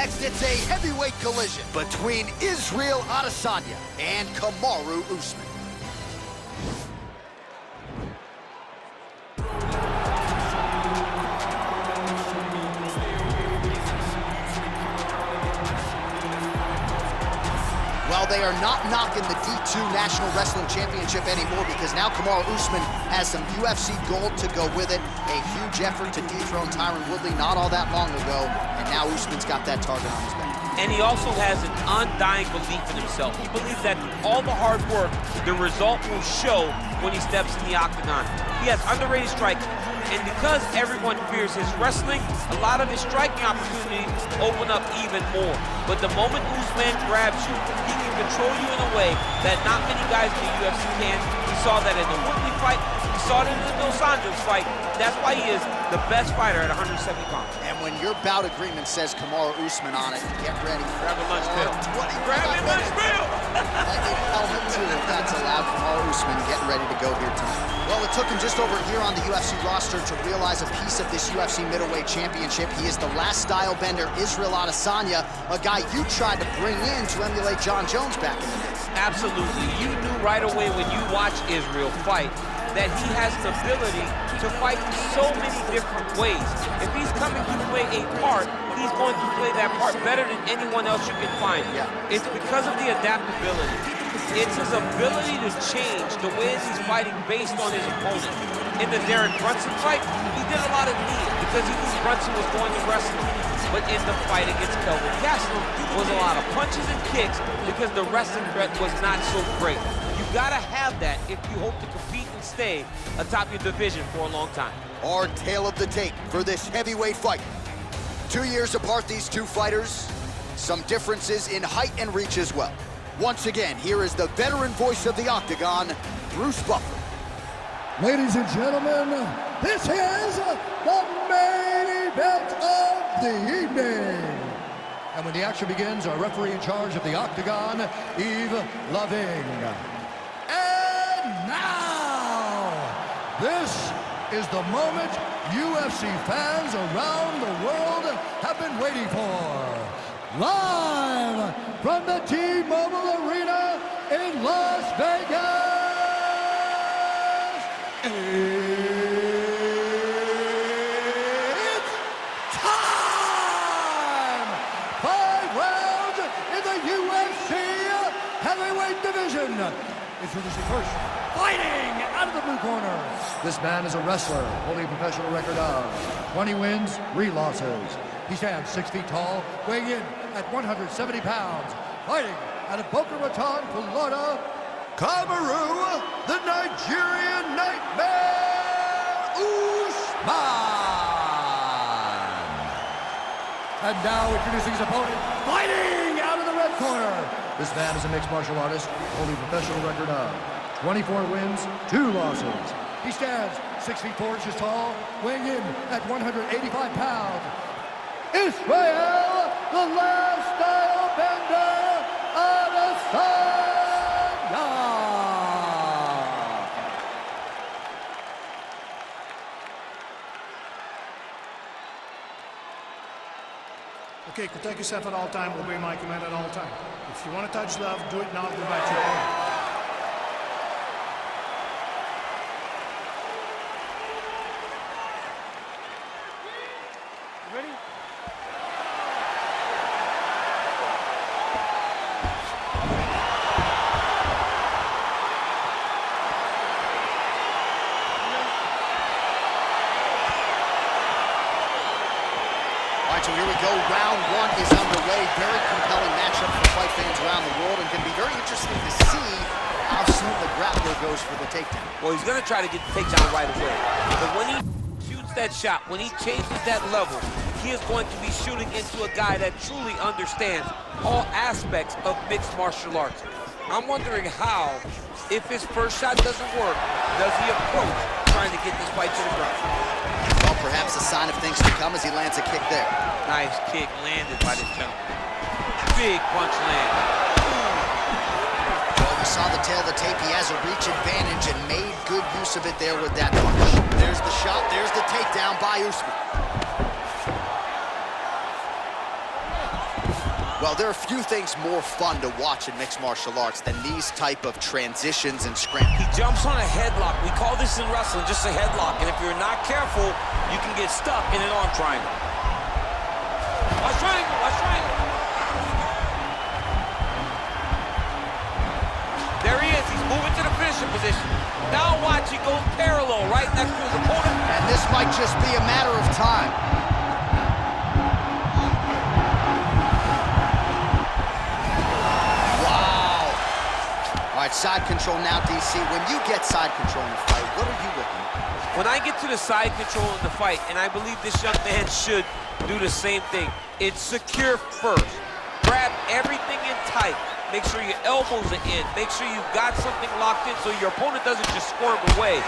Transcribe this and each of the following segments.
next, it's a heavyweight collision between Israel Adesanya and Kamaru Usman. Well, they are not knocking the D2 National Wrestling Championship anymore because now Kamaru Usman has some UFC gold to go with it. A huge effort to dethrone Tyron Woodley not all that long ago, and now Usman's got that target on his back. And he also has an undying belief in himself. He believes that all the hard work, the result will show when he steps in the octagon. He has underrated striking, and because everyone fears his wrestling, a lot of his striking opportunities open up even more. But the moment Usman grabs you, he can control you in a way that not many guys in the UFC can. We saw that in the Woodley fight. We saw it in the Dos Anjos fight. That's why he is the best fighter at 170 pounds. And when your bout agreement says Kamaru Usman on it, get ready. Grab a lunch pill. Grab your lunch pill! Like a helmet, too, if that's allowed. Kamaru Usman getting ready to go here tonight. Well, it took him just over a year on the UFC roster to realize a piece of this UFC middleweight championship. He is the last style bender, Israel Adesanya, a guy you tried to bring in to emulate John Jones back in the day. Absolutely. You knew right away when you watched Israel fight that he has the ability to fight so many different ways. If he's coming to play a part, he's going to play that part better than anyone else you can find. Yeah. It's because of the adaptability. It's his ability to change the way he's fighting based on his opponent. In the Derek Brunson fight, he did a lot of knees because he knew Brunson was going to wrestle. But in the fight against Kelvin Gastelum was a lot of punches and kicks because the wrestling threat was not so great. You gotta have that if you hope to compete and stay atop your division for a long time. Our tale of the tape for this heavyweight fight. 2 years apart, these two fighters. Some differences in height and reach as well. Once again, here is the veteran voice of the Octagon, Bruce Buffer. Ladies and gentlemen, this is the main event of the evening. And when the action begins, our referee in charge of the Octagon, Yves Loving. And now, this is the moment UFC fans around the world have been waiting for. Live from the T-Mobile Arena in Las Vegas. It's time! 5 rounds in the UFC heavyweight division. Introducing first, fighting out of the blue corner. This man is a wrestler, holding a professional record of 20 wins, 3 losses. He stands 6 feet tall, weighing in at 170 pounds. Fighting out of Boca Raton, Florida, Kamaru, the Nigerian Nightmare, Usman. And now introducing his opponent, fighting out of the red corner. This man is a mixed martial artist, holding a professional record of 24 wins, 2 losses. He stands 6 feet 4 inches tall, weighing in at 185 pounds. Israel, the last style bender, Adesanya. Okay, protect yourself at all time, obey my command at all time. If you want to touch love, do it now, go back to your opponent. Ready? All right, so here we go. Round 1 is underway. Very compelling matchup for fight fans around the world, and going to be very interesting to see how soon the grappler goes for the takedown. Well, he's going to try to get the takedown right away. But when he shoots that shot, when he changes that level, he is going to be shooting into a guy that truly understands all aspects of mixed martial arts. I'm wondering how, if his first shot doesn't work, does he approach trying to get this fight to the ground? Well, perhaps a sign of things to come as he lands a kick there. Nice kick landed by this gentleman. Big punch landed. Well, we saw the tail of the tape. He has a reach advantage and made good use of it there with that punch. There's the shot. There's the takedown by Usman. Well, there are few things more fun to watch in mixed martial arts than these type of transitions and scrambles. He jumps on a headlock. We call this in wrestling just a headlock, and if you're not careful, you can get stuck in an arm triangle. Watch triangle, watch triangle. There he is, he's moving to the finishing position. Now watch, he goes parallel right next to his opponent. And this might just be a matter of time. Wow. All right, side control now, DC. When you get side control in the fight, what are you looking at? When I get to the side control in the fight, and I believe this young man should do the same thing, it's secure first. Grab everything in tight. Make sure your elbows are in. Make sure you've got something locked in so your opponent doesn't just squirm away.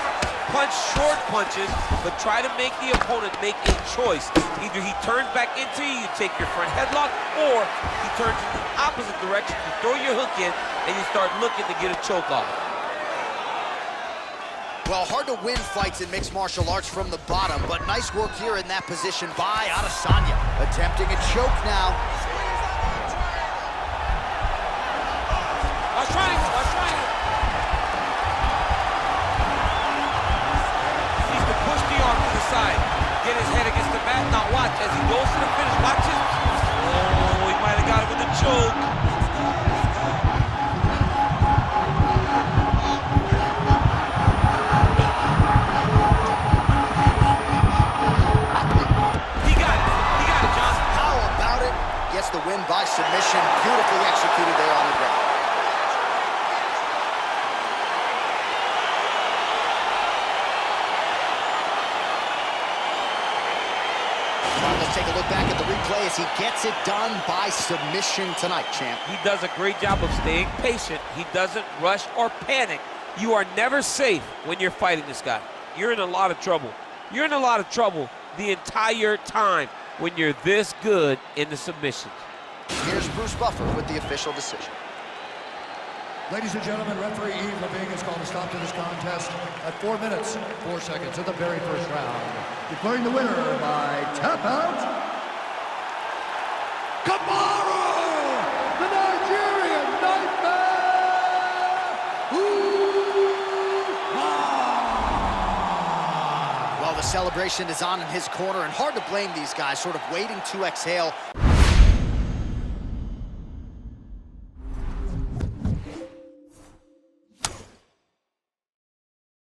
Punch short punches, but try to make the opponent make a choice. Either he turns back into you, you take your front headlock, or he turns in the opposite direction, you throw your hook in, and you start looking to get a choke off. Well, hard to win fights in mixed martial arts from the bottom, but nice work here in that position by Adesanya. Attempting a choke now. Watch triangle, watch triangle. Needs to push the arm to the side. Get his head against the mat. Now watch, as he goes to the finish, watch it. Oh, he might have got it with a choke. He got it, John. How about it? Gets the win by submission. Beautifully executed there on the ground. Let's take a look back at the replay as he gets it done by submission tonight, champ. He does a great job of staying patient. He doesn't rush or panic. You are never safe when you're fighting this guy. You're in a lot of trouble. You're in a lot of trouble the entire time when you're this good in the submissions. Here's Bruce Buffer with the official decision. Ladies and gentlemen, referee Yves Levine has called a stop to this contest at 4 minutes, 4 seconds of the very first round. Declaring the winner by tap out, Kamaru, the Nigerian Nightmare! Well, the celebration is on in his corner, and hard to blame these guys, sort of waiting to exhale